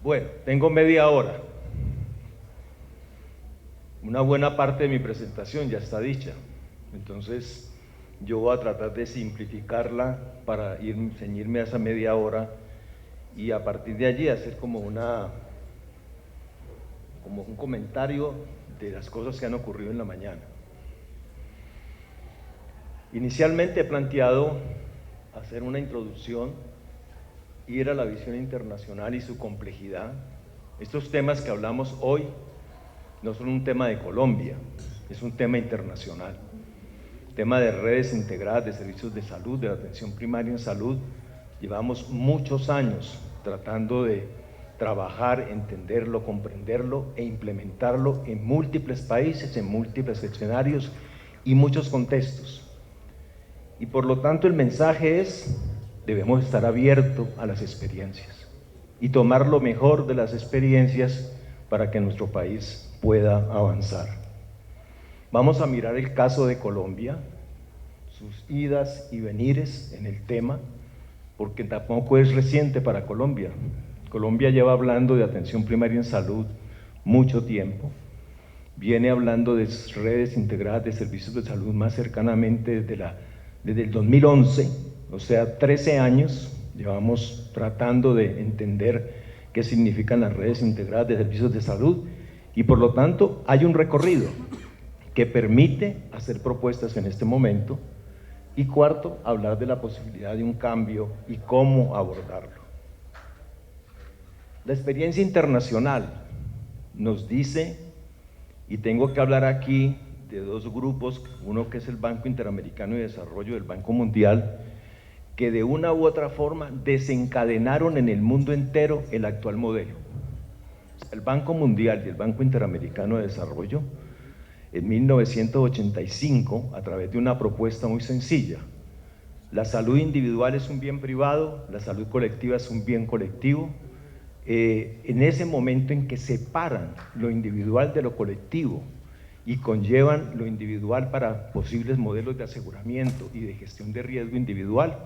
Bueno, tengo media hora. Una buena parte de mi presentación ya está dicha. Entonces, yo voy a tratar de simplificarla para ceñirme a esa media hora y a partir de allí hacer como un comentario de las cosas que han ocurrido en la mañana. Inicialmente he planteado hacer una introducción, ir a la visión internacional y su complejidad. Estos temas que hablamos hoy no son un tema de Colombia, es un tema internacional. Tema de redes integradas de servicios de salud, de la atención primaria en salud. Llevamos muchos años tratando de trabajar, entenderlo, comprenderlo e implementarlo en múltiples países, en múltiples escenarios y muchos contextos. Y por lo tanto el mensaje es, debemos estar abiertos a las experiencias y tomar lo mejor de las experiencias para que nuestro país pueda avanzar. Vamos a mirar el caso de Colombia, sus idas y venires en el tema, porque tampoco es reciente para Colombia. Colombia lleva hablando de atención primaria en salud mucho tiempo, viene hablando de redes integradas de servicios de salud más cercanamente desde el 2011, o sea, 13 años, llevamos tratando de entender qué significan las redes integradas de servicios de salud y por lo tanto hay un recorrido que permite hacer propuestas en este momento y cuarto, hablar de la posibilidad de un cambio y cómo abordarlo. La experiencia internacional nos dice, y tengo que hablar aquí de dos grupos, uno que es el Banco Interamericano de Desarrollo y el Banco Mundial, que de una u otra forma desencadenaron en el mundo entero el actual modelo. El Banco Mundial y el Banco Interamericano de Desarrollo, en 1985, a través de una propuesta muy sencilla, la salud individual es un bien privado, la salud colectiva es un bien colectivo. En ese momento en que separan lo individual de lo colectivo y conllevan lo individual para posibles modelos de aseguramiento y de gestión de riesgo individual,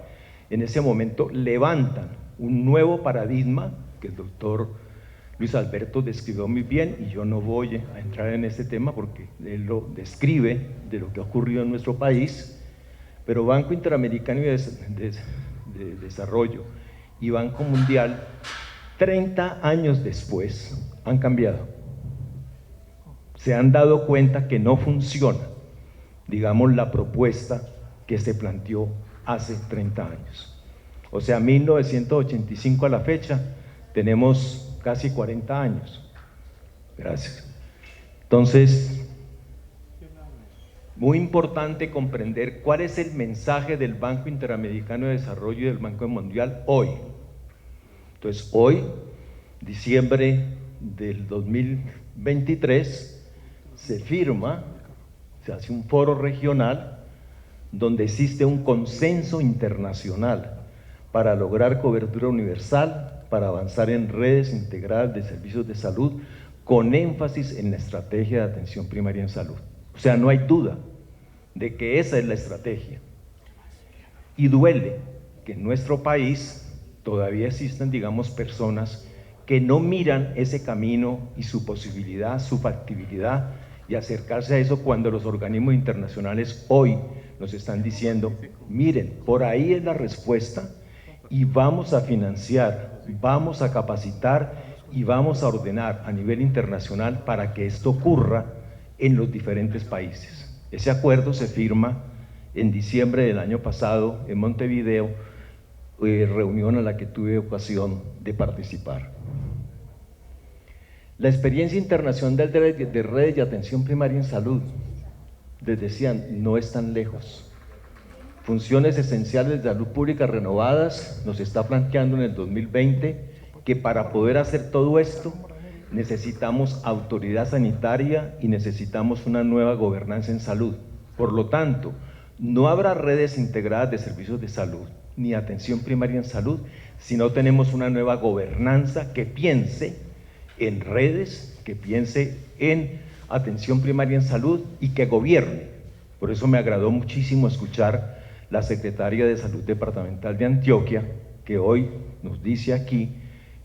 en ese momento levantan un nuevo paradigma que el doctor Luis Alberto describió muy bien y yo no voy a entrar en este tema porque él lo describe de lo que ha ocurrido en nuestro país, pero Banco Interamericano de Desarrollo y Banco Mundial 30 años después han cambiado. Se han dado cuenta que no funciona, digamos, la propuesta que se planteó hace 30 años. O sea, 1985 a la fecha, tenemos casi 40 años. Gracias. Entonces, muy importante comprender cuál es el mensaje del Banco Interamericano de Desarrollo y del Banco Mundial hoy. Entonces, hoy, diciembre del 2023, se firma, se hace un foro regional donde existe un consenso internacional para lograr cobertura universal, para avanzar en redes integradas de servicios de salud, con énfasis en la estrategia de atención primaria en salud. O sea, no hay duda de que esa es la estrategia. Y duele que en nuestro país todavía existen, digamos, personas que no miran ese camino y su posibilidad, su factibilidad y acercarse a eso cuando los organismos internacionales hoy nos están diciendo, miren, por ahí es la respuesta y vamos a financiar, vamos a capacitar y vamos a ordenar a nivel internacional para que esto ocurra en los diferentes países. Ese acuerdo se firma en diciembre del año pasado en Montevideo, reunión a la que tuve ocasión de participar. La experiencia internacional de redes de atención primaria en salud, les decían, no están lejos. Funciones esenciales de salud pública renovadas nos está planteando en el 2020 que para poder hacer todo esto necesitamos autoridad sanitaria y necesitamos una nueva gobernanza en salud. Por lo tanto, no habrá redes integradas de servicios de salud ni atención primaria en salud si no tenemos una nueva gobernanza que piense en redes, que piense en atención primaria en salud y que gobierne. Por eso me agradó muchísimo escuchar la secretaria de Salud Departamental de Antioquia, que hoy nos dice aquí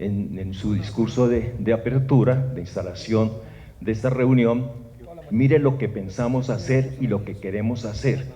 en su discurso de apertura, de instalación de esta reunión, mire lo que pensamos hacer y lo que queremos hacer.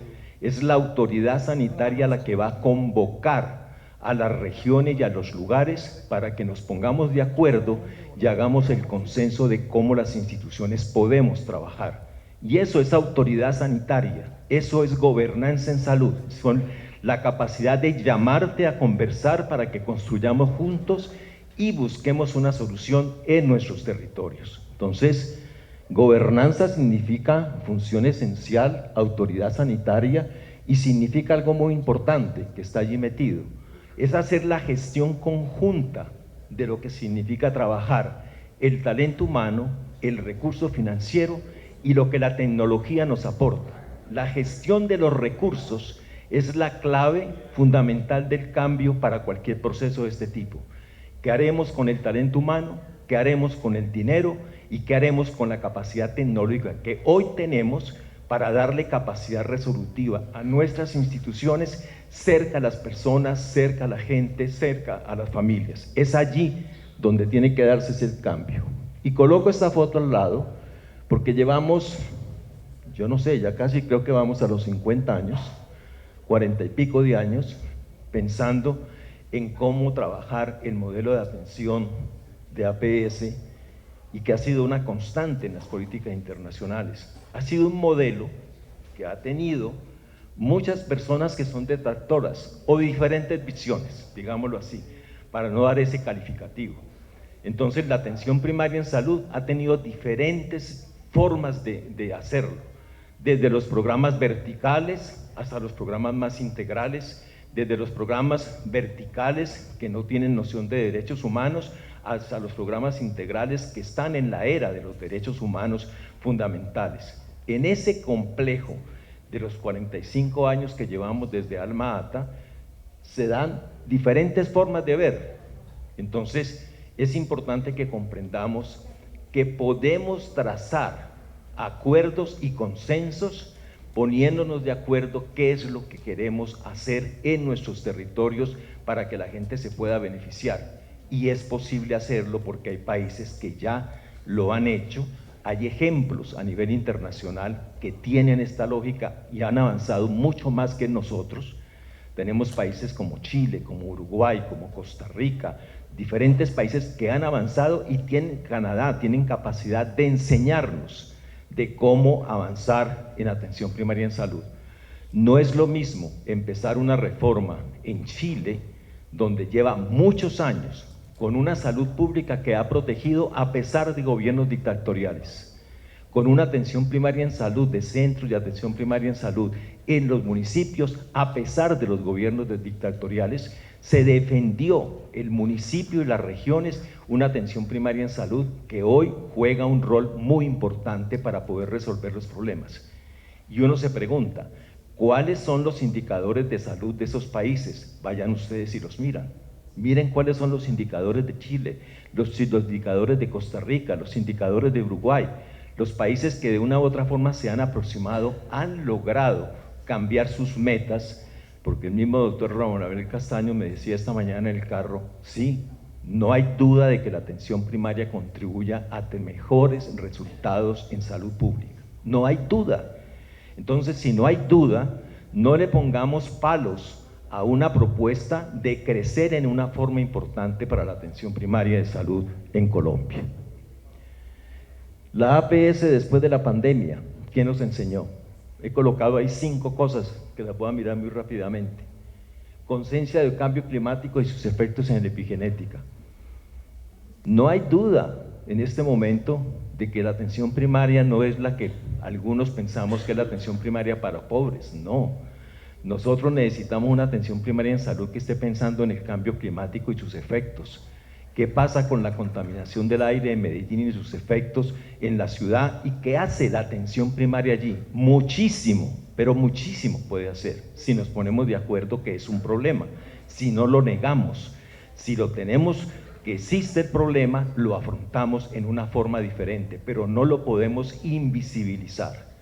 Es la autoridad sanitaria la que va a convocar a las regiones y a los lugares para que nos pongamos de acuerdo y hagamos el consenso de cómo las instituciones podemos trabajar. Y eso es autoridad sanitaria, eso es gobernanza en salud, son la capacidad de llamarte a conversar para que construyamos juntos y busquemos una solución en nuestros territorios. Entonces, gobernanza significa función esencial, autoridad sanitaria, y significa algo muy importante que está allí metido, es hacer la gestión conjunta de lo que significa trabajar el talento humano, el recurso financiero y lo que la tecnología nos aporta. La gestión de los recursos es la clave fundamental del cambio para cualquier proceso de este tipo. ¿Qué haremos con el talento humano? ¿Qué haremos con el dinero? ¿Y qué haremos con la capacidad tecnológica que hoy tenemos para darle capacidad resolutiva a nuestras instituciones cerca a las personas, cerca a la gente, cerca a las familias? Es allí donde tiene que darse ese cambio. Y coloco esta foto al lado porque llevamos, yo no sé, ya casi creo que vamos a los 50 años, 40 y pico de años, pensando en cómo trabajar el modelo de atención de APS, y que ha sido una constante en las políticas internacionales. Ha sido un modelo que ha tenido muchas personas que son detractoras o diferentes visiones, digámoslo así, para no dar ese calificativo. Entonces, la atención primaria en salud ha tenido diferentes formas de hacerlo, desde los programas verticales hasta los programas más integrales, desde los programas verticales que no tienen noción de derechos humanos hasta los programas integrales que están en la era de los derechos humanos fundamentales. En ese complejo de los 45 años que llevamos desde Alma Ata, se dan diferentes formas de ver. Entonces, es importante que comprendamos que podemos trazar acuerdos y consensos poniéndonos de acuerdo qué es lo que queremos hacer en nuestros territorios para que la gente se pueda beneficiar. Y es posible hacerlo porque hay países que ya lo han hecho, hay ejemplos a nivel internacional que tienen esta lógica y han avanzado mucho más que nosotros. Tenemos países como Chile, como Uruguay, como Costa Rica, diferentes países que han avanzado y tienen, Canadá, tienen capacidad de enseñarnos de cómo avanzar en atención primaria en salud. No es lo mismo empezar una reforma en Chile, donde lleva muchos años, con una salud pública que ha protegido a pesar de gobiernos dictatoriales, con una atención primaria en salud de centros de atención primaria en salud en los municipios, a pesar de los gobiernos dictatoriales, se defendió el municipio y las regiones una atención primaria en salud que hoy juega un rol muy importante para poder resolver los problemas. Y uno se pregunta, ¿cuáles son los indicadores de salud de esos países? Vayan ustedes y los miran. Miren cuáles son los indicadores de Chile, los indicadores de Costa Rica, los indicadores de Uruguay. Los países que de una u otra forma se han aproximado han logrado cambiar sus metas, porque el mismo doctor Ramón Abel Castaño me decía esta mañana en el carro, sí, no hay duda de que la atención primaria contribuya a mejores resultados en salud pública. No hay duda. Entonces, si no hay duda, no le pongamos palos a una propuesta de crecer en una forma importante para la atención primaria de salud en Colombia. La APS después de la pandemia, ¿quién nos enseñó? He colocado ahí 5 cosas que las voy a mirar muy rápidamente. Conciencia del cambio climático y sus efectos en la epigenética. No hay duda en este momento de que la atención primaria no es la que algunos pensamos que es la atención primaria para pobres, no. Nosotros necesitamos una atención primaria en salud que esté pensando en el cambio climático y sus efectos. ¿Qué pasa con la contaminación del aire en Medellín y sus efectos en la ciudad? ¿Y qué hace la atención primaria allí? Muchísimo, pero muchísimo puede hacer si nos ponemos de acuerdo que es un problema, si no lo negamos, si lo tenemos que existe el problema, lo afrontamos en una forma diferente, pero no lo podemos invisibilizar.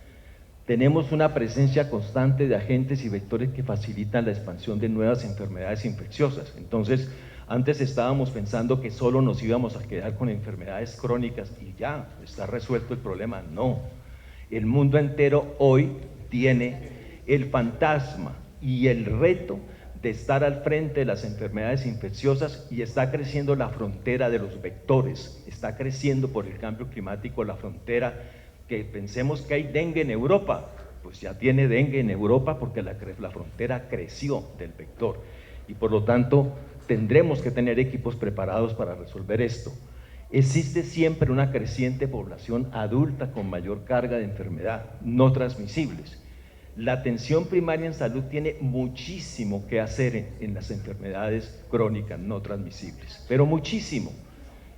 Tenemos una presencia constante de agentes y vectores que facilitan la expansión de nuevas enfermedades infecciosas. Entonces, Antes estábamos pensando que solo nos íbamos a quedar con enfermedades crónicas y ya, está resuelto el problema. No, el mundo entero hoy tiene el fantasma y el reto de estar al frente de las enfermedades infecciosas, y está creciendo la frontera de los vectores, está creciendo por el cambio climático la frontera, que pensemos que hay dengue en Europa, pues ya tiene dengue en Europa porque la frontera creció del vector, y por lo tanto tendremos que tener equipos preparados para resolver esto. Existe siempre una creciente población adulta con mayor carga de enfermedad no transmisibles. La atención primaria en salud tiene muchísimo que hacer en las enfermedades crónicas no transmisibles, pero muchísimo,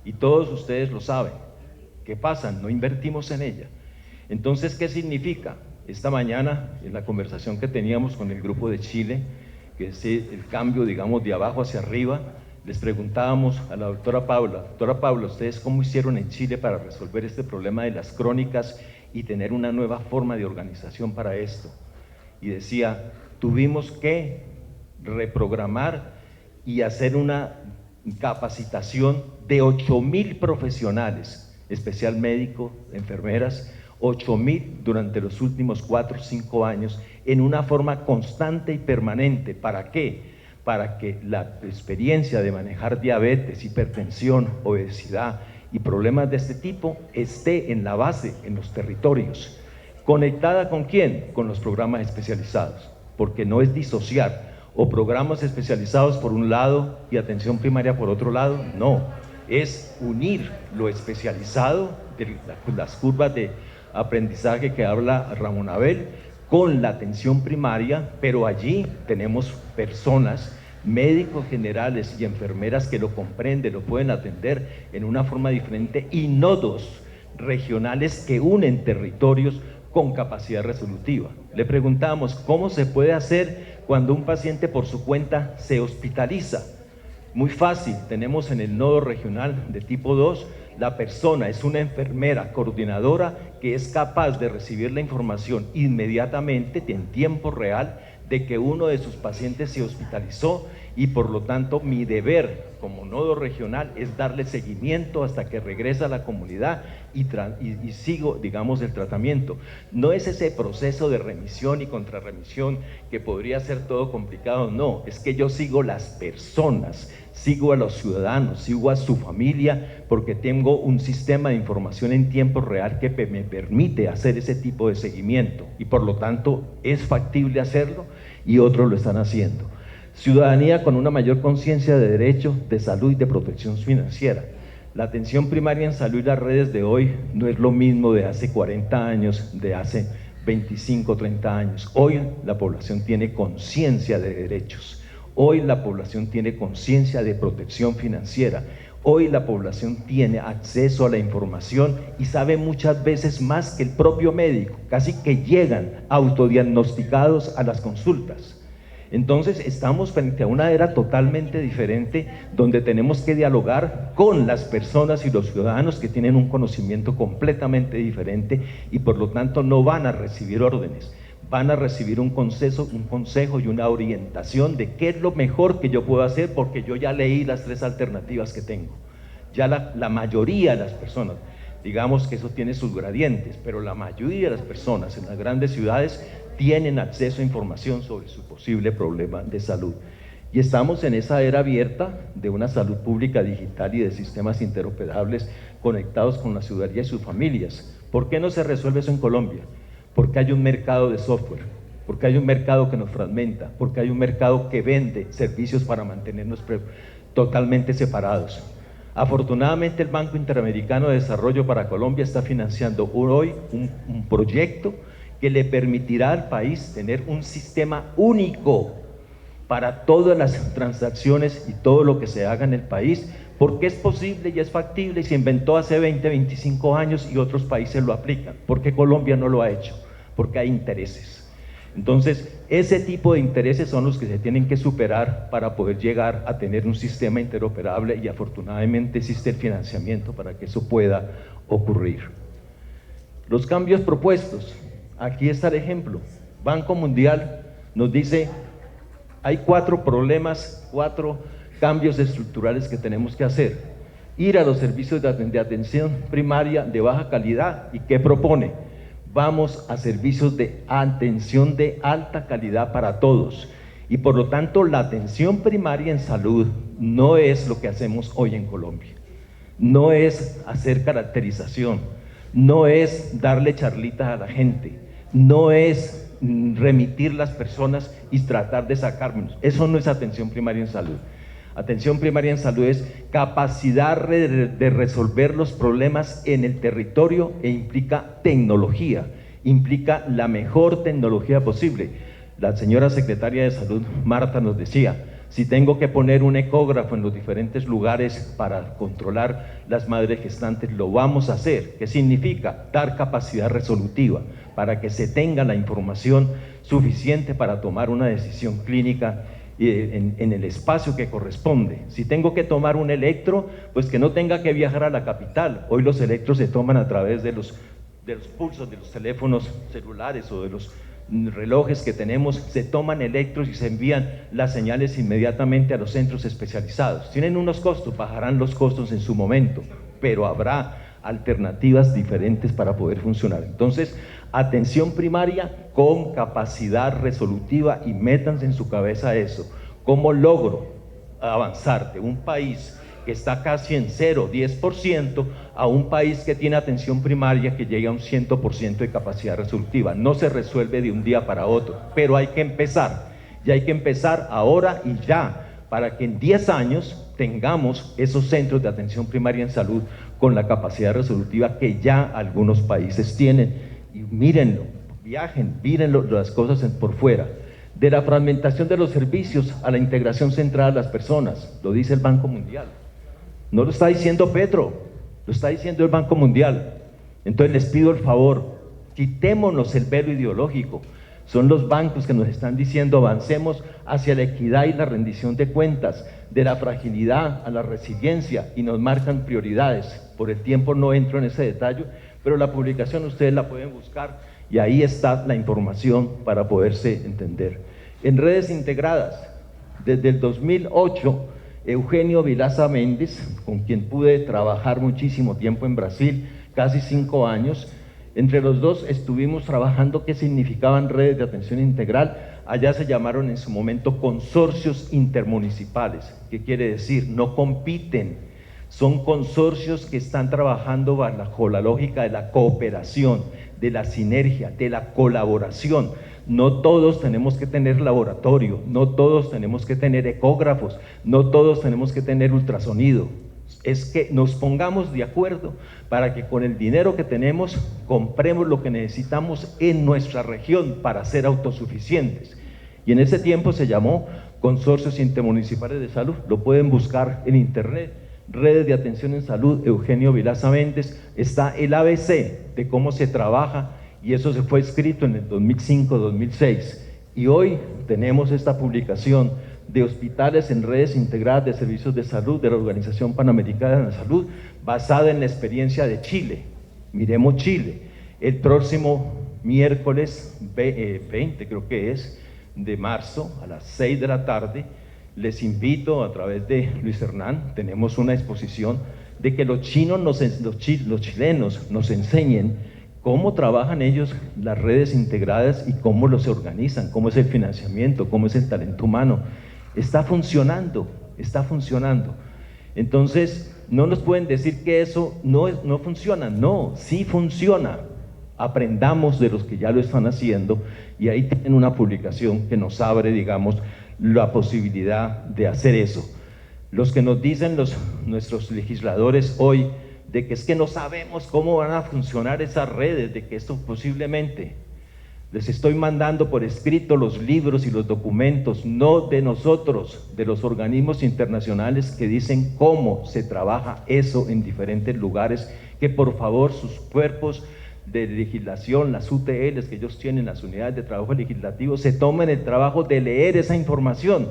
y todos ustedes lo saben. ¿Qué pasa? No invertimos en ella. Entonces, ¿qué significa? Esta mañana, en la conversación que teníamos con el grupo de Chile, que es el cambio, digamos, de abajo hacia arriba, les preguntábamos a la doctora Paula, ¿ustedes cómo hicieron en Chile para resolver este problema de las crónicas y tener una nueva forma de organización para esto? Y decía, tuvimos que reprogramar y hacer una capacitación de 8.000 profesionales, especial médicos, enfermeras, 8.000 durante los últimos 4 o 5 años, en una forma constante y permanente. ¿Para qué? Para que la experiencia de manejar diabetes, hipertensión, obesidad y problemas de este tipo esté en la base, en los territorios. ¿Conectada con quién? Con los programas especializados, porque no es disociar o programas especializados por un lado y atención primaria por otro lado, no, es unir lo especializado de las curvas de aprendizaje que habla Ramón Abel con la atención primaria, pero allí tenemos personas, médicos generales y enfermeras que lo comprenden, lo pueden atender en una forma diferente, y nodos regionales que unen territorios con capacidad resolutiva. Le preguntamos, ¿cómo se puede hacer cuando un paciente por su cuenta se hospitaliza? Muy fácil, tenemos en el nodo regional de tipo 2, la persona es una enfermera coordinadora que es capaz de recibir la información inmediatamente, en tiempo real, de que uno de sus pacientes se hospitalizó, y por lo tanto mi deber como nodo regional es darle seguimiento hasta que regresa a la comunidad y sigo, digamos, el tratamiento. No es ese proceso de remisión y contrarremisión que podría ser todo complicado, no, es que yo sigo las personas, sigo a los ciudadanos, sigo a su familia, porque tengo un sistema de información en tiempo real que me permite hacer ese tipo de seguimiento, y por lo tanto es factible hacerlo y otros lo están haciendo. Ciudadanía con una mayor conciencia de derecho, de salud y de protección financiera. La atención primaria en salud y las redes de hoy no es lo mismo de hace 40 años, de hace 25, 30 años. Hoy la población tiene conciencia de derechos. Hoy la población tiene conciencia de protección financiera. Hoy la población tiene acceso a la información y sabe muchas veces más que el propio médico, casi que llegan autodiagnosticados a las consultas. Entonces estamos frente a una era totalmente diferente, donde tenemos que dialogar con las personas y los ciudadanos que tienen un conocimiento completamente diferente, y por lo tanto no van a recibir órdenes, van a recibir un consejo y una orientación de qué es lo mejor que yo puedo hacer, porque yo ya leí las 3 alternativas que tengo. Ya la mayoría de las personas, digamos que eso tiene sus gradientes, pero la mayoría de las personas en las grandes ciudades tienen acceso a información sobre su posible problema de salud. Y estamos en esa era abierta de una salud pública digital y de sistemas interoperables conectados con la ciudadanía y sus familias. ¿Por qué no se resuelve eso en Colombia? Porque hay un mercado de software, porque hay un mercado que nos fragmenta, porque hay un mercado que vende servicios para mantenernos totalmente separados. Afortunadamente, el Banco Interamericano de Desarrollo para Colombia está financiando hoy un proyecto que le permitirá al país tener un sistema único para todas las transacciones y todo lo que se haga en el país, porque es posible y es factible, y se inventó hace 20, 25 años y otros países lo aplican. ¿Por qué Colombia no lo ha hecho? Porque hay intereses. Entonces, ese tipo de intereses son los que se tienen que superar para poder llegar a tener un sistema interoperable, y afortunadamente existe el financiamiento para que eso pueda ocurrir. Los cambios propuestos, aquí está el ejemplo. Banco Mundial nos dice, hay 4 problemas, 4 cambios estructurales que tenemos que hacer. Ir a los servicios de atención primaria de baja calidad. ¿Y qué propone? Vamos a servicios de atención de alta calidad para todos. Y por lo tanto, la atención primaria en salud no es lo que hacemos hoy en Colombia. No es hacer caracterización, no es darle charlitas a la gente, no es remitir las personas y tratar de sacármelos. Eso no es atención primaria en salud. Atención primaria en salud es capacidad de resolver los problemas en el territorio e implica tecnología, implica la mejor tecnología posible. La señora secretaria de Salud, Marta, nos decía, si tengo que poner un ecógrafo en los diferentes lugares para controlar las madres gestantes, lo vamos a hacer. ¿Qué significa? Dar capacidad resolutiva para que se tenga la información suficiente para tomar una decisión clínica en el espacio que corresponde. Si tengo que tomar un electro, pues que no tenga que viajar a la capital. Hoy los electros se toman a través de los pulsos de los teléfonos celulares o de los relojes que tenemos, se toman electros y se envían las señales inmediatamente a los centros especializados. Tienen unos costos, bajarán los costos en su momento, pero habrá alternativas diferentes para poder funcionar. Entonces, atención primaria con capacidad resolutiva, y métanse en su cabeza eso. ¿Cómo logro avanzar de un país que está casi en 0, 10%, a un país que tiene atención primaria que llega a un 100% de capacidad resolutiva? No se resuelve de un día para otro, pero hay que empezar, y hay que empezar ahora y ya, para que en 10 años tengamos esos centros de atención primaria en salud con la capacidad resolutiva que ya algunos países tienen. Y mírenlo, viajen, mírenlo, las cosas por fuera. De la fragmentación de los servicios a la integración central de las personas, lo dice el Banco Mundial. No lo está diciendo Petro, lo está diciendo el Banco Mundial. Entonces les pido el favor, quitémonos el velo ideológico. Son los bancos que nos están diciendo avancemos hacia la equidad y la rendición de cuentas, de la fragilidad a la resiliencia, y nos marcan prioridades. Por el tiempo no entro en ese detalle, pero la publicación ustedes la pueden buscar y ahí está la información para poderse entender. En redes integradas, desde el 2008, Eugenio Vilaza Méndez, con quien pude trabajar muchísimo tiempo en Brasil, casi 5 años, entre los dos estuvimos trabajando qué significaban redes de atención integral. Allá se llamaron en su momento consorcios intermunicipales. ¿Qué quiere decir? No compiten, son consorcios que están trabajando bajo la lógica de la cooperación, de la sinergia, de la colaboración. No todos tenemos que tener laboratorio, no todos tenemos que tener ecógrafos, no todos tenemos que tener ultrasonido. Es que nos pongamos de acuerdo para que con el dinero que tenemos compremos lo que necesitamos en nuestra región para ser autosuficientes. Y en ese tiempo se llamó Consorcios Intermunicipales de Salud, lo pueden buscar en internet, redes de atención en salud, Eugenio Vilaza Méndez, está el ABC de cómo se trabaja, y eso se fue escrito en el 2005-2006, y hoy tenemos esta publicación de hospitales en redes integradas de servicios de salud de la Organización Panamericana de la Salud, basada en la experiencia de Chile. Miremos Chile. El próximo miércoles 20, creo que es, de marzo, a las 6 de la tarde, les invito a través de Luis Hernán, tenemos una exposición de que los chilenos nos enseñen cómo trabajan ellos las redes integradas y cómo los organizan, cómo es el financiamiento, cómo es el talento humano. Está funcionando, está funcionando. Entonces, no nos pueden decir que eso no funciona. No, sí funciona. Aprendamos de los que ya lo están haciendo, y ahí tienen una publicación que nos abre, digamos, la posibilidad de hacer eso. Los que nos dicen nuestros legisladores hoy de que es que no sabemos cómo van a funcionar esas redes, de que esto posiblemente, les estoy mandando por escrito los libros y los documentos, no de nosotros, de los organismos internacionales que dicen cómo se trabaja eso en diferentes lugares, que por favor sus cuerpos de legislación, las UTLs que ellos tienen, las unidades de trabajo legislativo, se tomen el trabajo de leer esa información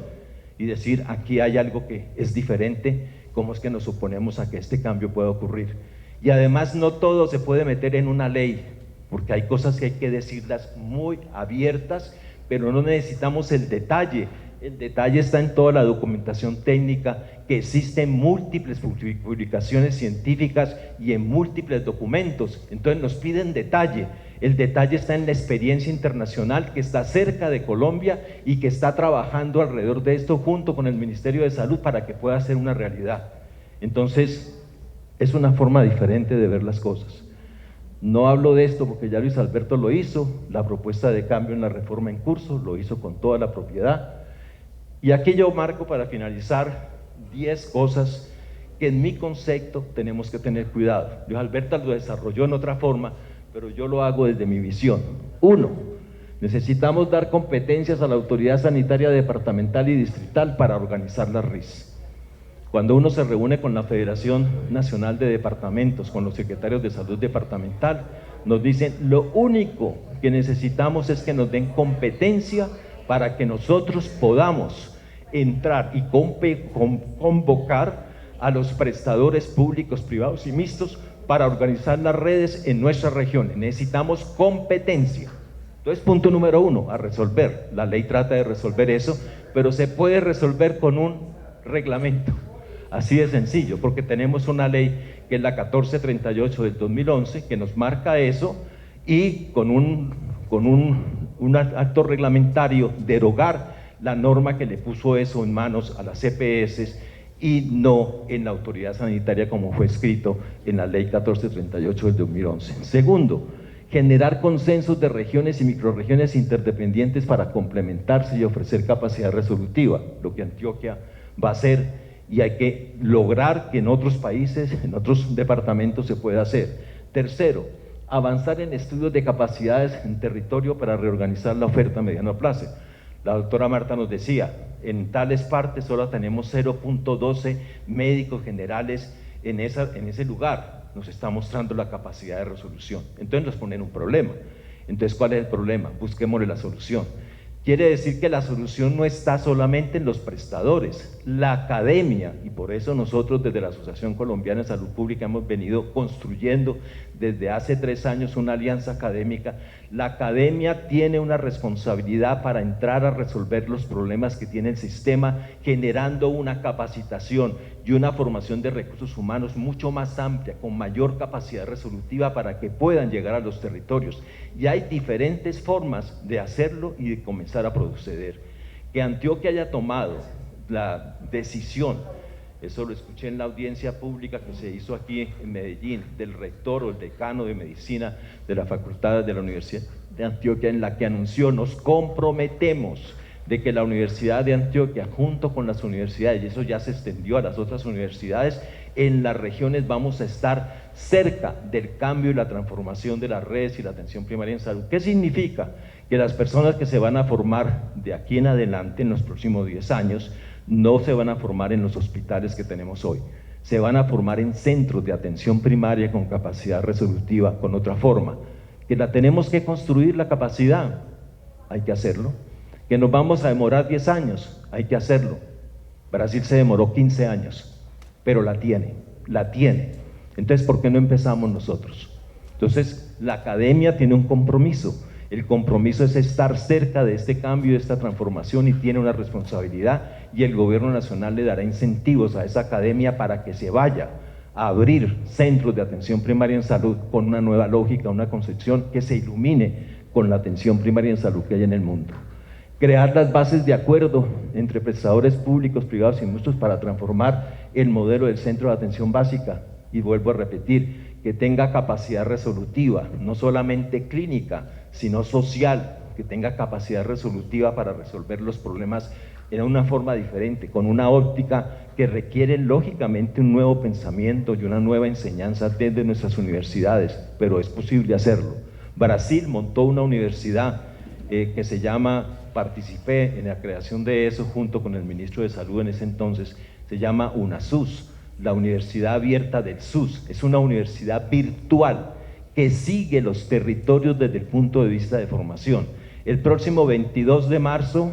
y decir, aquí hay algo que es diferente, cómo es que nos oponemos a que este cambio pueda ocurrir. Y además no todo se puede meter en una ley, porque hay cosas que hay que decirlas muy abiertas, pero no necesitamos el detalle. El detalle está en toda la documentación técnica, que existen múltiples publicaciones científicas y en múltiples documentos. Entonces nos piden detalle. El detalle está en la experiencia internacional que está cerca de Colombia y que está trabajando alrededor de esto junto con el Ministerio de Salud para que pueda ser una realidad. Entonces, es una forma diferente de ver las cosas. No hablo de esto porque ya Luis Alberto lo hizo, la propuesta de cambio en la reforma en curso, lo hizo con toda la propiedad. Y aquí yo marco para finalizar 10 cosas que en mi concepto tenemos que tener cuidado. Luis Alberto lo desarrolló en otra forma, pero yo lo hago desde mi visión. 1. Necesitamos dar competencias a la autoridad sanitaria departamental y distrital para organizar las RIS. Cuando uno se reúne con la Federación Nacional de Departamentos, con los secretarios de salud departamental, nos dicen, lo único que necesitamos es que nos den competencia para que nosotros podamos entrar y convocar a los prestadores públicos, privados y mixtos para organizar las redes en nuestra región. Necesitamos competencia. Entonces, punto número 1, a resolver. La ley trata de resolver eso, pero se puede resolver con un reglamento. Así de sencillo, porque tenemos una ley que es la 1438 del 2011, que nos marca eso, y con un acto reglamentario derogar la norma que le puso eso en manos a las EPS y no en la autoridad sanitaria como fue escrito en la ley 1438 del 2011. Segundo, generar consensos de regiones y microrregiones interdependientes para complementarse y ofrecer capacidad resolutiva, lo que Antioquia va a hacer, y hay que lograr que en otros países, en otros departamentos se pueda hacer. Tercero, avanzar en estudios de capacidades en territorio para reorganizar la oferta a mediano plazo. La doctora Marta nos decía, en tales partes solo tenemos 0.12 médicos generales en ese lugar. Nos está mostrando la capacidad de resolución. Entonces nos ponen un problema. Entonces, ¿cuál es el problema? Busquémosle la solución. Quiere decir que la solución no está solamente en los prestadores, la academia, y por eso nosotros desde la Asociación Colombiana de Salud Pública hemos venido construyendo desde hace 3 años una alianza académica. La academia tiene una responsabilidad para entrar a resolver los problemas que tiene el sistema, generando una capacitación y una formación de recursos humanos mucho más amplia, con mayor capacidad resolutiva para que puedan llegar a los territorios. Y hay diferentes formas de hacerlo y de comenzar a proceder. Que Antioquia haya tomado la decisión, eso lo escuché en la audiencia pública que se hizo aquí en Medellín, del rector o el decano de medicina de la facultad de la Universidad de Antioquia, en la que anunció, nos comprometemos de que la Universidad de Antioquia, junto con las universidades, y eso ya se extendió a las otras universidades, en las regiones vamos a estar cerca del cambio y la transformación de las redes y la atención primaria en salud. ¿Qué significa? Que las personas que se van a formar de aquí en adelante, en los próximos 10 años, no se van a formar en los hospitales que tenemos hoy, se van a formar en centros de atención primaria con capacidad resolutiva, con otra forma. Que la tenemos que construir la capacidad, hay que hacerlo. Que nos vamos a demorar 10 años, hay que hacerlo. Brasil se demoró 15 años, pero la tiene. Entonces, ¿por qué no empezamos nosotros? Entonces, la academia tiene un compromiso. El compromiso es estar cerca de este cambio, de esta transformación, y tiene una responsabilidad, y el gobierno nacional le dará incentivos a esa academia para que se vaya a abrir centros de atención primaria en salud con una nueva lógica, una concepción que se ilumine con la atención primaria en salud que hay en el mundo. Crear las bases de acuerdo entre prestadores públicos, privados y mixtos para transformar el modelo del centro de atención básica, y vuelvo a repetir, que tenga capacidad resolutiva, no solamente clínica, sino social, que tenga capacidad resolutiva para resolver los problemas en una forma diferente, con una óptica que requiere lógicamente un nuevo pensamiento y una nueva enseñanza desde nuestras universidades, pero es posible hacerlo. Brasil montó una universidad que se llama, participé en la creación de eso junto con el ministro de Salud en ese entonces, se llama UNASUS, la Universidad Abierta del SUS. Es una universidad virtual que sigue los territorios desde el punto de vista de formación. El próximo 22 de marzo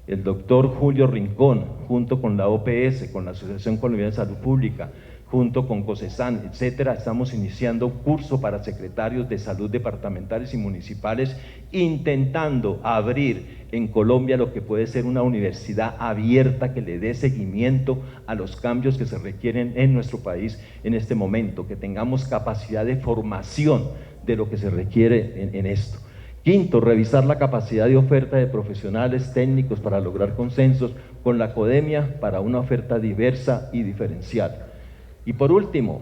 el doctor Julio Rincón, junto con la OPS, con la Asociación Colombiana de Salud Pública, junto con COSESAN, etcétera, estamos iniciando un curso para secretarios de salud departamentales y municipales, intentando abrir en Colombia lo que puede ser una universidad abierta que le dé seguimiento a los cambios que se requieren en nuestro país en este momento, que tengamos capacidad de formación de lo que se requiere en esto. Quinto, revisar la capacidad de oferta de profesionales técnicos para lograr consensos con la academia para una oferta diversa y diferencial. Y por último,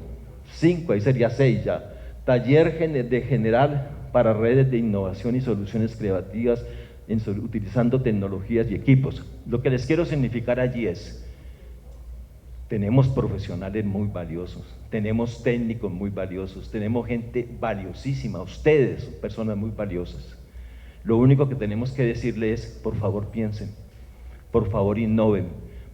5, ahí sería 6 ya, taller de general para redes de innovación y soluciones creativas utilizando tecnologías y equipos. Lo que les quiero significar allí es, tenemos profesionales muy valiosos, tenemos técnicos muy valiosos, tenemos gente valiosísima, ustedes son personas muy valiosas. Lo único que tenemos que decirles es, por favor piensen, por favor innoven,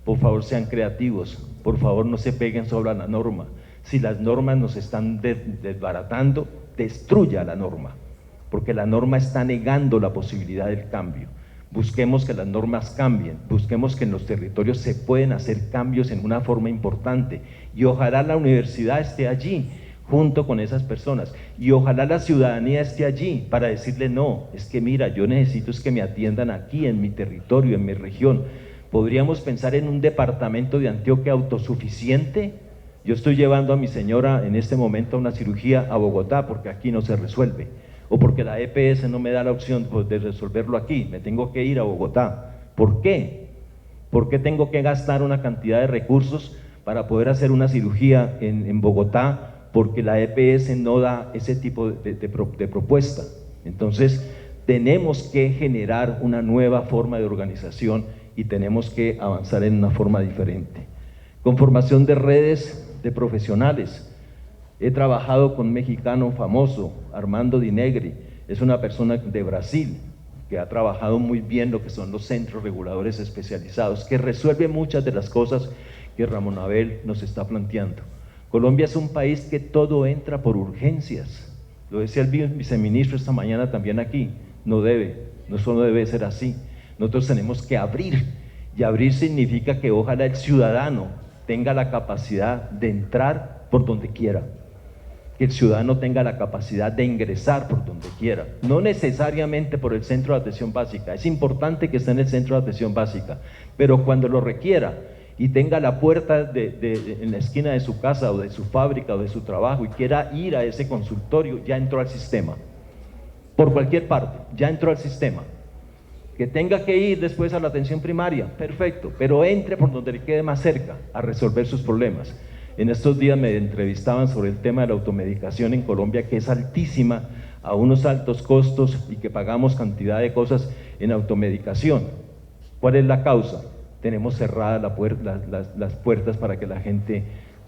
por favor sean creativos, por favor no se peguen solo a la norma. Si las normas nos están desbaratando, destruya la norma, porque la norma está negando la posibilidad del cambio. Busquemos que las normas cambien, busquemos que en los territorios se pueden hacer cambios en una forma importante y ojalá la universidad esté allí junto con esas personas y ojalá la ciudadanía esté allí para decirle no, es que mira, yo necesito es que me atiendan aquí en mi territorio, en mi región. ¿Podríamos pensar en un departamento de Antioquia autosuficiente? Yo estoy llevando a mi señora en este momento a una cirugía a Bogotá porque aquí no se resuelve, o porque la EPS no me da la opción de resolverlo aquí, me tengo que ir a Bogotá. ¿Por qué? ¿Por qué tengo que gastar una cantidad de recursos para poder hacer una cirugía en Bogotá? Porque la EPS no da ese tipo de propuesta. Entonces, tenemos que generar una nueva forma de organización y tenemos que avanzar en una forma diferente. Conformación de redes de profesionales. He trabajado con un mexicano famoso, Armando Dinegri, es una persona de Brasil que ha trabajado muy bien lo que son los centros reguladores especializados, que resuelve muchas de las cosas que Ramón Abel nos está planteando. Colombia es un país que todo entra por urgencias, lo decía el viceministro esta mañana también aquí, eso no debe ser así. Nosotros tenemos que abrir, y abrir significa que ojalá el ciudadano tenga la capacidad de entrar por donde quiera, que el ciudadano tenga la capacidad de ingresar por donde quiera, no necesariamente por el centro de atención básica, es importante que esté en el centro de atención básica, pero cuando lo requiera y tenga la puerta en la esquina de su casa o de su fábrica o de su trabajo y quiera ir a ese consultorio, ya entró al sistema, por cualquier parte, ya entró al sistema. Que tenga que ir después a la atención primaria, perfecto, pero entre por donde le quede más cerca a resolver sus problemas. En estos días me entrevistaban sobre el tema de la automedicación en Colombia, que es altísima, a unos altos costos y que pagamos cantidad de cosas en automedicación. ¿Cuál es la causa? Tenemos cerradas las puertas para que la gente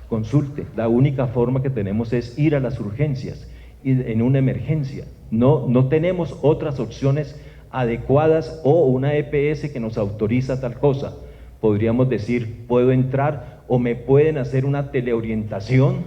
consulte. La única forma que tenemos es ir a las urgencias en una emergencia. No tenemos otras opciones adecuadas o una EPS que nos autoriza tal cosa. Podríamos decir, puedo entrar o me pueden hacer una teleorientación,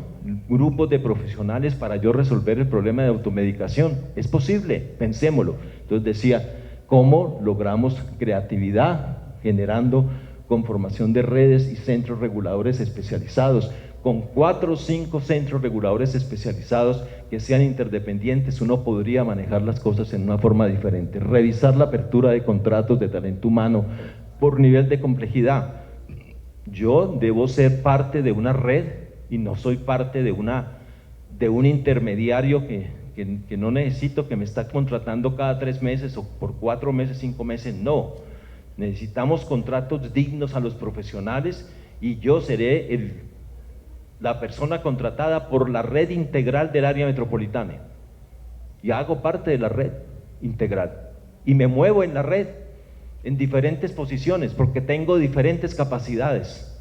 grupos de profesionales para yo resolver el problema de automedicación. Es posible, pensémoslo. Entonces decía, ¿cómo logramos creatividad generando conformación de redes y centros reguladores especializados? Con 4 o 5 centros reguladores especializados que sean interdependientes, uno podría manejar las cosas en una forma diferente. Revisar la apertura de contratos de talento humano por nivel de complejidad. Yo debo ser parte de una red y no soy parte de un intermediario que no necesito, que me está contratando cada 3 meses o por 4 meses, 5 meses, no. Necesitamos contratos dignos a los profesionales y yo seré la persona contratada por la red integral del área metropolitana y hago parte de la red integral y me muevo en la red en diferentes posiciones porque tengo diferentes capacidades.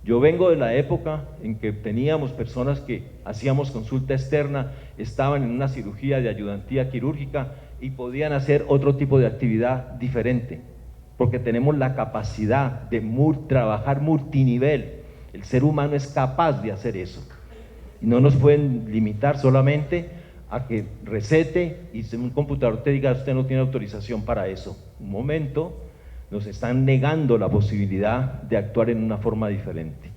Yo vengo de la época en que teníamos personas que hacíamos consulta externa, estaban en una cirugía de ayudantía quirúrgica y podían hacer otro tipo de actividad diferente porque tenemos la capacidad de trabajar multinivel. El ser humano es capaz de hacer eso y no nos pueden limitar solamente a que recete y un computador te diga usted no tiene autorización para eso. Un momento, nos están negando la posibilidad de actuar en una forma diferente.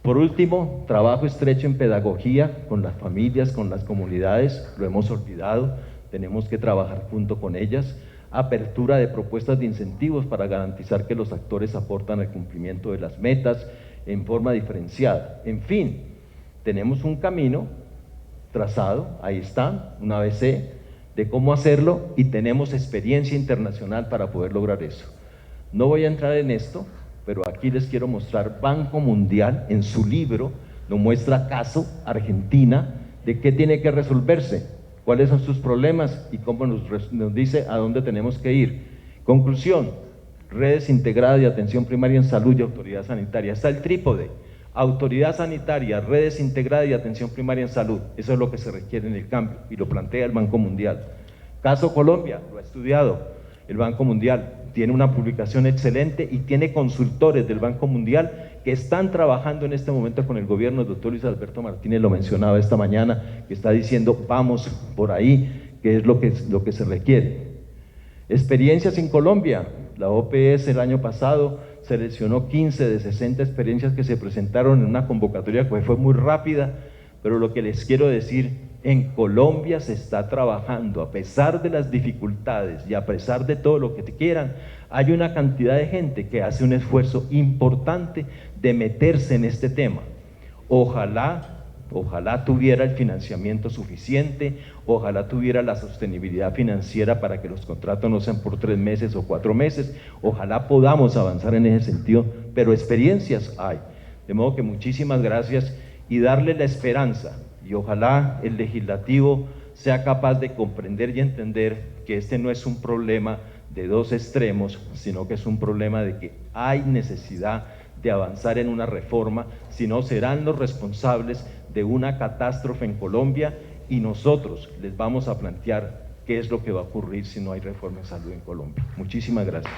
Por último, trabajo estrecho en pedagogía con las familias, con las comunidades, lo hemos olvidado, tenemos que trabajar junto con ellas. Apertura de propuestas de incentivos para garantizar que los actores aportan al cumplimiento de las metas en forma diferenciada. En fin, tenemos un camino trazado, ahí está, un ABC de cómo hacerlo y tenemos experiencia internacional para poder lograr eso. No voy a entrar en esto, pero aquí les quiero mostrar Banco Mundial en su libro, nos muestra caso Argentina de qué tiene que resolverse, cuáles son sus problemas y cómo nos dice a dónde tenemos que ir. Conclusión, redes integradas de atención primaria en salud y autoridad sanitaria. Está el trípode, autoridad sanitaria, redes integradas y atención primaria en salud. Eso es lo que se requiere en el cambio y lo plantea el Banco Mundial. Caso Colombia, lo ha estudiado el Banco Mundial, tiene una publicación excelente y tiene consultores del Banco Mundial que están trabajando en este momento con el gobierno. El doctor Luis Alberto Martínez lo mencionaba esta mañana, que está diciendo vamos por ahí, que es lo que se requiere. Experiencias en Colombia, la OPS el año pasado seleccionó 15 de 60 experiencias que se presentaron en una convocatoria que fue muy rápida, pero lo que les quiero decir, en Colombia se está trabajando, a pesar de las dificultades y a pesar de todo lo que te quieran, hay una cantidad de gente que hace un esfuerzo importante de meterse en este tema. Ojalá tuviera el financiamiento suficiente, ojalá tuviera la sostenibilidad financiera para que los contratos no sean por 3 meses o 4 meses, ojalá podamos avanzar en ese sentido, pero experiencias hay. De modo que muchísimas gracias y darle la esperanza, y ojalá el legislativo sea capaz de comprender y entender que este no es un problema de dos extremos, sino que es un problema de que hay necesidad de avanzar en una reforma, si no serán los responsables de una catástrofe en Colombia y nosotros les vamos a plantear qué es lo que va a ocurrir si no hay reforma en salud en Colombia. Muchísimas gracias.